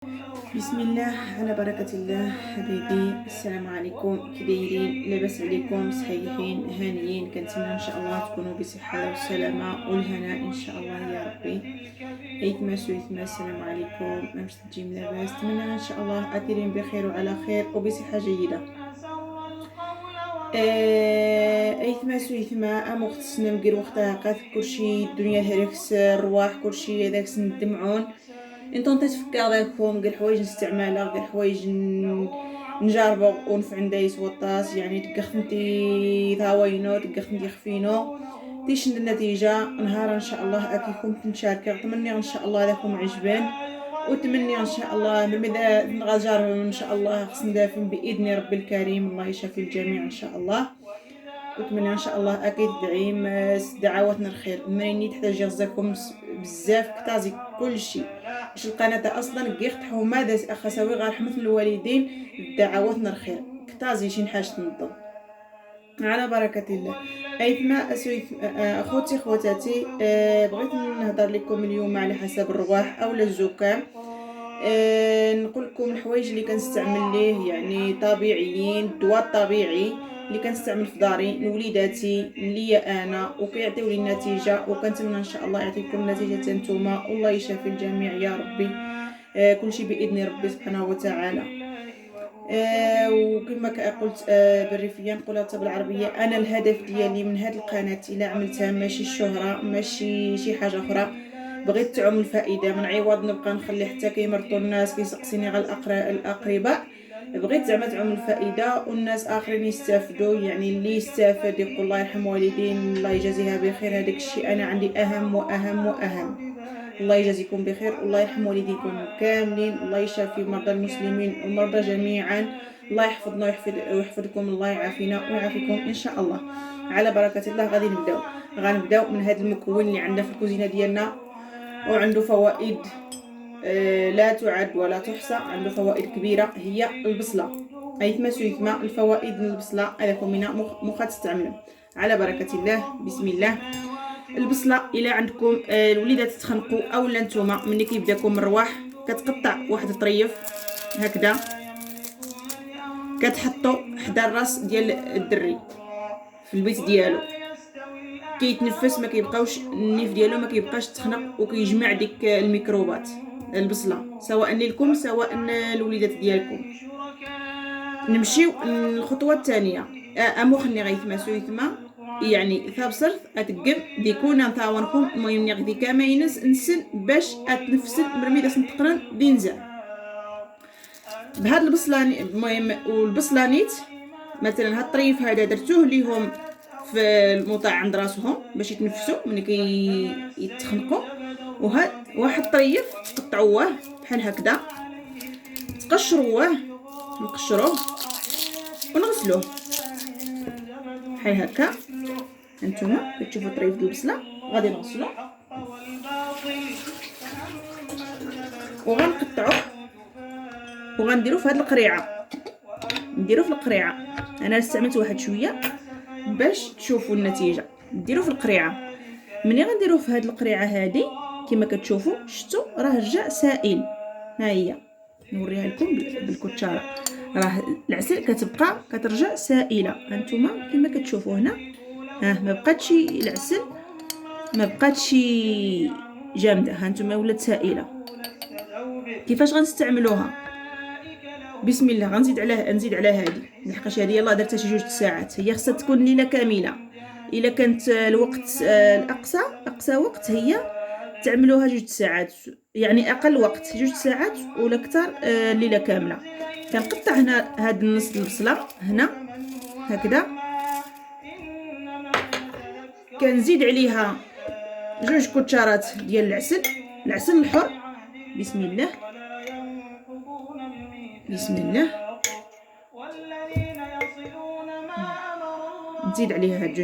بسم الله على بركة الله. حبايبي السلام عليكم، كي دايرين؟ لاباس عليكم؟ صحيحين هانيين؟ كنتمنى ان شاء الله تكونوا بصحة والسلامة والهناء ان شاء الله يا ربي. ايتماس السلام عليكم، مامش تجيم لاباس؟ نتمنى ان شاء الله اثيرين بخير وعلى خير وبصحة جيدة. ايتماس اما خصنا نمكر وقتها قاف كلشي الدنيا هركس الرواح كلشي هذاك ندمعون انت تفكر داكم كاع الحوايج نستعملها، كاع الحوايج نجربو ونفع ندايس وطاس، يعني تقخنتي ثاوينو تقخنتي خفينو تيش النتيجة نهار ان شاء الله اكيكم تنشاركر. تمني ان شاء الله لكم عجبان، وتمني ان شاء الله بمدى نغجر ان شاء الله خص ندافن باذن رب الكريم. الله يشافي الجميع ان شاء الله. وتمنى ان شاء الله اكيد دعيم دعواتنا الخير مريني تحتاج يغزاكم بزاف كتازي كل شيء باش القناه اصلا كيخت حماده خساوي غير رحمه الوالدين دعواتنا الخير كتازي شي حاجه تنظم على بركه الله. ايتما اخوتي خواتاتي، بغيت نهضر لكم اليوم على حسب الرواح او الزكام. نقول لكم الحوايج اللي كنستعمل ليه، يعني طبيعيين، الدواء الطبيعي اللي كنستعمل في داري لوليداتي ليا انا وكيعطيو لي النتيجه، وكنتمنى ان شاء الله يعطيكم النتيجه نتوما والله يشافي الجميع يا ربي. كل شيء باذن ربي سبحانه وتعالى. وكما قلت بالريفيه نقولها حتى بالعربيه، انا الهدف ديالي من هذه القناه الا عملتها ماشي الشهره ماشي شي حاجه اخرى، بغيت تعم الفائده من عوض نبقى نخلي حتى كيمرضوا الناس كيسقسيني غير الاقرباء. بغيت زعما تعم الفائده والناس اخرين يستافدوا، يعني اللي يستافد يقول الله يرحم والدين الله يجازيها بخير. هذاك الشيء انا عندي اهم واهم واهم. الله يجازيكم بخير والله يرحم والديكم كاملين، الله يشافي مرضى المسلمين والمرضى جميعا، الله يحفظنا ويحفظكم، الله يعافينا ويعافيكم ان شاء الله. على بركه الله غادي غنبداو من هذا المكون اللي عندنا في الكوزينه ديالنا وعنده فوائد لا تعد ولا تحصى، عنده فوائد كبيره هي البصله. ايتما سويتما الفوائد من البصله هذاكم منا مخا تستعملوا على بركه الله. بسم الله. البصله الى عندكم الوليدات تتخنقوا اولا نتوما ملي كيبداكم الرواح كتقطع واحد الطريف هكذا كتحطوا حدا الراس ديال الدري في البيت ديالو، كيتنفس ما كيبقاوش النيف ديالو ما كيبقاش تخنق وكيجمع ديك الميكروبات. البصله سواء لكم سواء الوليدات ديالكم. نمشيو الخطوه الثانيه. امو خلني غيثما سويثما يعني ثابصرت اتقم ديكونا نثاونكم المهم نغدي كما ينس نسن باش اتنفسن مرمي داس نتقرن دينزا بهاد البصلاني. المهم والبصلانيت مثلا هاد الطريف هذا درتوه ليهم في الموطع عند راسهم باش يتنفسوا ملي يتخنقوا، وهاد واحد الطريف تقطعوه بحال هكذا تقشروه نقشروه ونغسلوه بحال هكا. هانتوما كتشوفوا طريف ديال البصله غادي نغسلوه وغنقطعوه وغنديرو في هاد القريعه، نديرو في القريعه. انا استعملت واحد شويه باش تشوفوا النتيجه. نديرو في القريعه، ملي غنديرو في هاد القريعه هادي كما كتشوفوا شفتوا راه رجع سائل. ها هي نوريها لكم بالكوتشاره، راه العسل كتبقى كترجع سائله. هانتوما كما كتشوفوا هنا ما بقاتش العسل ما بقاتش جامده، هانتوما ولات سائله. كيفاش غنستعملوها؟ بسم الله. نزيد على هذه لحقاش هذه يلاه درتها شي 2 ساعات، هي خصها تكون ليله كامله. الا كانت الوقت اقصى وقت هي تعملوها 2 ساعات، يعني اقل وقت 2 ساعات ولا اكثر ليله كامله. كنقطع هنا هاد النص البصله هنا هكذا، كنزيد عليها 2 كوتشارات ديال العسل الحر. بسم الله بسم الله. نزيد عليها هاد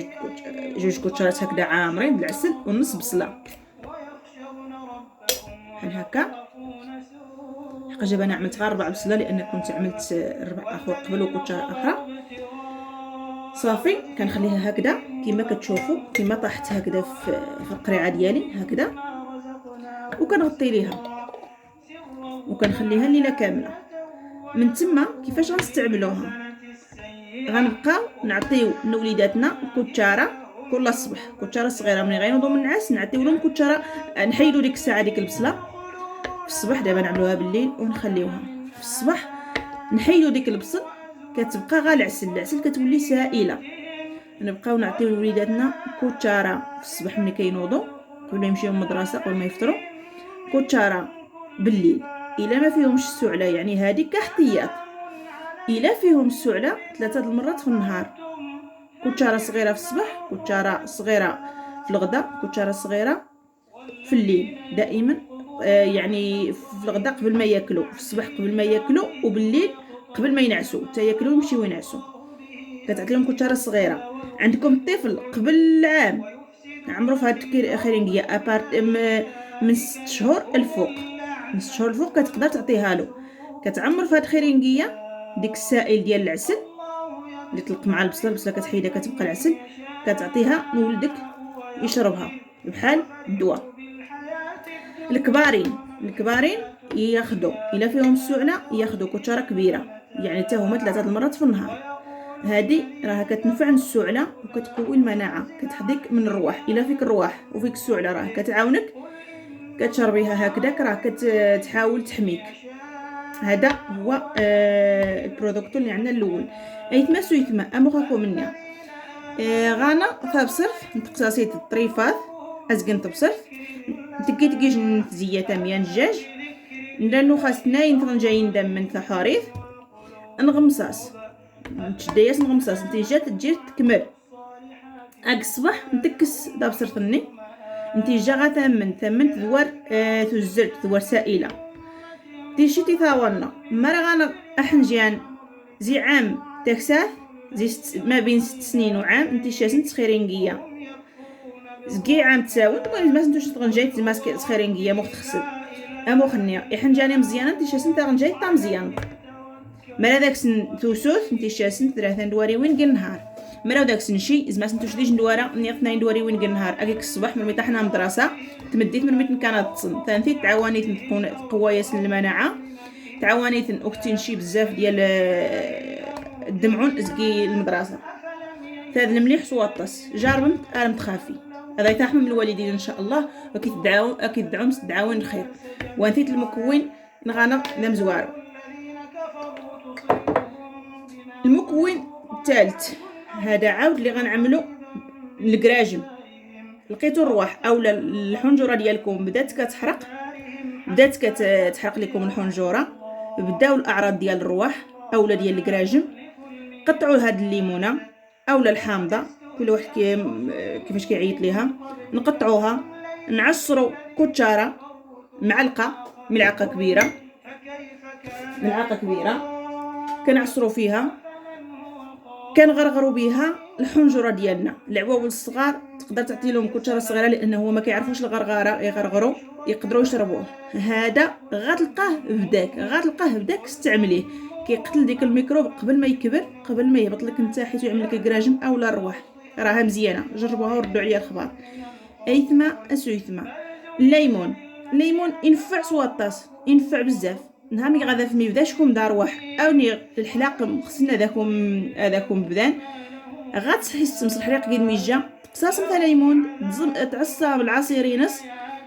2 كوتشارات هكذا عامرين بالعسل ونص بصله بحال هكا. حقاش دابا انا عملت غير 4 بصله لان كنت عملت 4 اخر قبل وكوتشاره اخرى. صافي كنخليها هكذا كما كتشوفوا كما طاحت هكذا في القريعه ديالي هكذا، وكنغطي ليها وكنخليها الليله كامله. من تما كيفاش غنستعملوها؟ غنبقاو نعطيو لوليداتنا كوتشاره كل صباح، كوتشاره صغيره. ملي غينوضوا من النعاس نعطيو لهم كوتشاره، نحيدوا ديك الساعه ديك البصله في الصباح، دابا نعملوها بالليل ونخليوها في الصباح. نحيدوا ديك البصل، كتبقى غير العسل كتولي سائله. نبقاو نعطيو لوليداتنا كوتشاره في الصباح ملي كينوضوا قبل ما يمشيو المدرسه، قبل ما يفطروا، كوتشاره بالليل. الا ما فيهمش السعله، يعني هذه كاحتياط. الا فيهم السعله 3 المرات في النهار، كوتشاره صغيره في الصباح، كوتشاره صغيره في الغداء، كوتشاره صغيره في الليل دائما. يعني في الغداء قبل ما ياكلوا، في الصباح قبل ما ياكلوا، وبالليل قبل ما ينعسوا حتى ياكلوا ويمشيو ينعسوا. كتعطي لهم كوتشاره صغيره. عندكم الطفل قبل العام عمرو في هاد الخرنجيه ابارت من 6 شهور الفوق، من 6 شهور الفوق كتقدر تعطيها له. كتعمر في هاد الخرنجيه ديك السائل ديال العسل اللي طلق مع البصله كتحيدها كتبقى العسل، كتعطيها لولدك يشربها بحال الدواء. الكبارين ياخذوا الا فيهم السعله ياخذوا كوتشاره كبيره، يعني حتى هما 3 المرات في النهار. هذه راها كتنفع السعله وكتقوي المناعه، كتحديك من الرواح. الا فيك الرواح وفيك السعله راه كتعاونك، كتشربيها هكذاك راه كتحاول تحميك. هذا هو البرودكت اللي عندنا الاول. ايتما سويتما اموخاكو منيا غانا فابصرف نتقصاصيت الطريفات ازقن تبصرف تكيج نتزيتا ميان الدجاج لانه خاصنا ينترنجاين دم من ثحاريف نغمصاص نتشدياس نغمصاص نتيجه تجي تكمل اك الصباح نتكس دابصر ثني نتيجه ثمن تذوار تزلت تذوار سائله تيشيتي ثاورنا مرة غانا احنجيان زي عام تكساث زي ما بين 6 سنين وعام انتي شاسن تخيرينجيه زكي عام تساوي تقول ما سنتوش تغنجايت ماسك تخيرينجيه مختخسل اموخنيا احنجاني مزيانه انتي شاسن تغنجايت تا مزيان مرا داك سن توسوس انتي شاسن 3 دواري وين كل نهار مرا داك سن شي زعما سنتوش ديج ندواره ني 2 دواري وين كل نهار اكيك الصباح ملي طحنا مدرسه تمديت من كانت تصن ثاني تعاونيت قواياس المناعه تعاونيت اختي شي بزاف ديال الدمعون ازكي المدرسه هذا المليح صوطس جاربت انا متخافي هذا يتحمل من الوالدين ان شاء الله اكيد تدعاون الخير وانتيت المكون نغانا مزوار. المكون الثالث هذا عاود اللي غنعملو الكراجم. لقيتو الرواح اولا الحنجره ديالكم بدات كتحرق لكم الحنجره بداو الاعراض ديال الرواح اولا ديال الكراجم قطعوا هاد الليمونه اولا الحامضه كل واحد كيفاش كيعيط ليها نقطعوها نعصروا كوتشاره ملعقه كبيره كنعصروا فيها كنغرغروا بها الحنجره ديالنا. العواول الصغار تقدر تعطي لهم كوتشاره صغيره لانه هو ما كيعرفوش الغرغره يغرغروا يقدروا يشربوه. هذا غتلقاه بداك استعمليه كيقتل ديك الميكروب قبل ما يكبر قبل ما يهبط لك نتا حيت يعمل لك الكراجم اولا الرواح. راها مزيانه جربوها وردوا عليا الخبر. ايثما اسويثما الليمون ينفع سواطاس ينفع بزاف. نهار ملي غادا فمي بداشكم دار رواح او الحلاق خصنا هذاكم بدان غتحس الحريق قد ميجا قصاص مثلا ليمون تعصى بالعصيرينس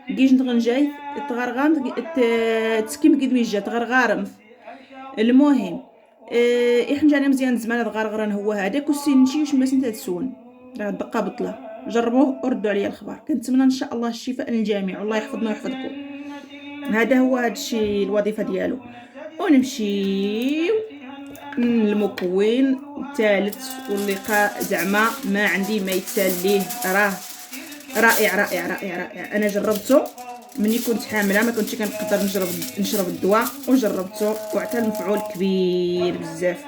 كيج نتغنجاي تغرغام تسكيم قد ميجا تغرغارم. المهم احنا مزيان زمان غرغران هو هذاك والسين شي ما سنت تسون راه بقى بطله. جربوه وردوا عليا الخبر. كنتمنى ان شاء الله الشفاء للجميع والله يحفظنا ويحفظكم. هذا هو الشيء الوظيفه ديالو. ونمشيو المكون الثالث واللقاء زعما ما عندي ما يتساليه راه رائع. انا جربته مني كنت حامله ما كنتش كنقدر نشرب الدواء وجربته وعطى المفعول كبير بزاف.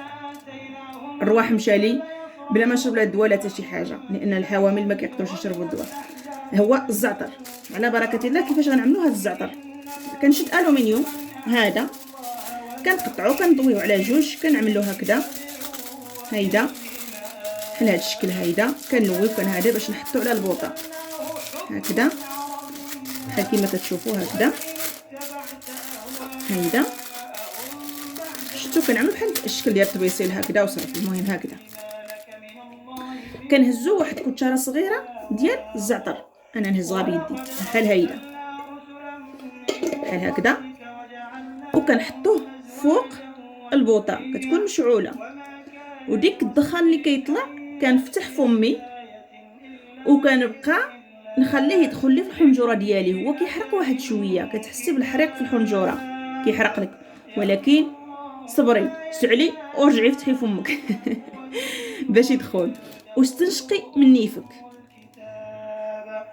الرواح مشالي بلا ما نشرب لا الدواء لا حتى شي حاجه لان الحوامل ما كيقدروش يشربوا الدواء. هو الزعتر على بركه الله. كيفاش غنعملوا هذا الزعتر؟ كنشد الومنيوم هذا كنقطعوه كنضويو على جوج كنعملو هكذا هيدا بحال هذا الشكل هيدا كنلويو هذا باش نحطو على البوطه هكذا بحال كيما كتشوفوا هيدا شفتوا كنعمل بحال الشكل ديال الطبيسيل هكذا وصافي. المهم هكذا كنهزو واحد كوتشاره صغيره ديال الزعتر، انا نهزها بيدي بحال هيدا بحال هكذا، وكنحطوه فوق البوطه كتكون مشعوله، وديك الدخان اللي كيطلع كنفتح فمي وكنبقى نخليه يدخل لي في الحنجره ديالي. هو كيحرق واحد شويه، كتحسي بالحريق في الحنجره كيحرق لك، ولكن صبري سعلي ورجعي فتحي فمك باش يدخل واستنشقي من نيفك.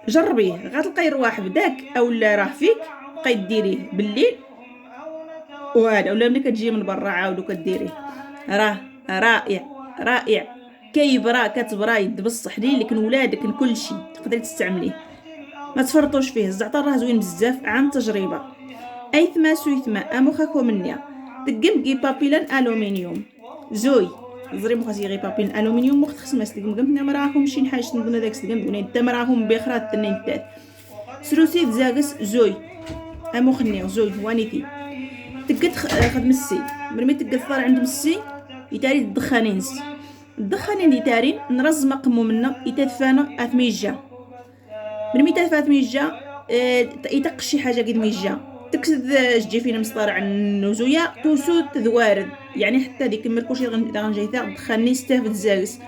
جربيه غتلقاي الرواح بداك اولا راه فيك، بقاي ديريه بالليل وهذا، ولا ملي كتجي من برا عاودو كديريه، راه رائع رائع. كيبرا كتبرا يد بصح ليك ولادك كلشي تقدري تستعمليه، ما تفرطوش فيه. الزعتر راه زوين بزاف عن تجربه. ايثما سويثما اموخاكو منيا تقم جي بابيلان الومنيوم زوي زري مخاسي غي بابيلان الومنيوم مخت خصماس تقم قمنا مراهم شي حاجه نظن داك تقم دوني تمراهم بخرات تنين تات سروسي زاغس زوي اموخني زوي وانيتي تقت خدم السي مرمي تقت فار عند مسي يتاري الدخانين يتاري نرزم قمو منا يتدفانا اثميجا مرمي تدفا اثميجا يتق شي حاجه قد ميجا تكسد جدي فينا مسطار عن نوزويا توسود تذوارد، يعني حتى ديك مركوشي غنجيثا دخلني ستافد زاغس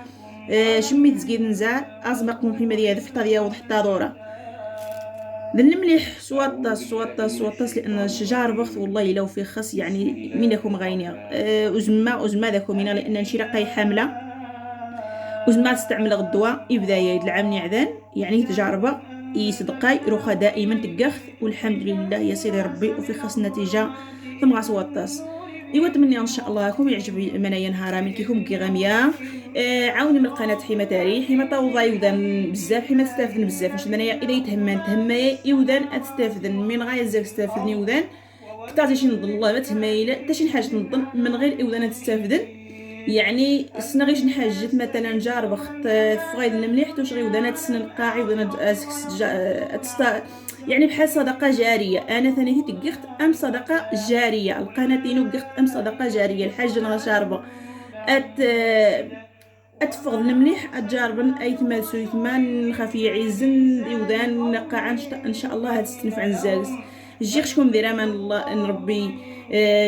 شميت زكيد نزار ازمق محمد يا دفتا ديا وضحتا دورا دل مليح سواطاس لان الشجار بخت والله لو في خص يعني مينكم غاينيا ازما ذاكم مينا لان نشي رقاي حامله وزما تستعمل الدواء يبدا يد العام عذان يعني تجاربه يصدقاي روخا دائما تقخ والحمد لله يا سيدي ربي وفي خاص النتيجه ثم غاسواطاس. ايوا تمني ان شاء الله راكم يعجب منايا نهار من كيكم كيغاميه. عاوني من القناه حما تاريخ حما طوضا يودان بزاف حما تستافدن بزاف باش منايا اذا يتهمان تهمايا يودان تستافدن من غير زاك تستافدن يودان كتا شي نظن الله ما تهمايلا حتى شي حاجه نظن من غير يودان تستافدن. يعني سنا غيش نحاجت مثلا جار بخت فغايد المليح توش غي ودانا تسن القاعي ودانا يعني بحال صدقه جاريه. انا ثاني تقخت ام صدقه جاريه القناتين وقخت ام صدقه جاريه الحاجه انا شاربه اتفغ المليح اتجاربن ايثما سويثمان خفي عزن يودان قاعا ان شاء الله هتستنفع الزاز جيخشكم ذي من الله نربي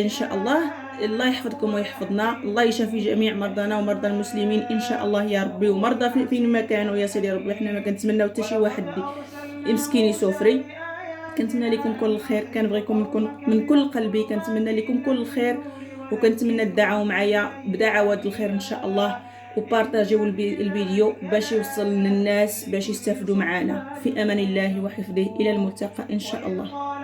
ان شاء الله. الله يحفظكم ويحفظنا، الله يشفي جميع مرضانا ومرضى المسلمين ان شاء الله يا ربي، ومرضى فين ما كانوا يا سيدي ربي. احنا ما كنتمناو حتى شي واحد مسكين يسوفري، كنتمنى لكم كل الخير، كنبغيكم من كل قلبي، كنتمنى لكم كل الخير، وكنتمنى تدعوا معايا بدعوات الخير ان شاء الله، وبارطاجيو الفيديو باش يوصل للناس باش يستافدوا معنا. في امان الله وحفظه الى الملتقى ان شاء الله.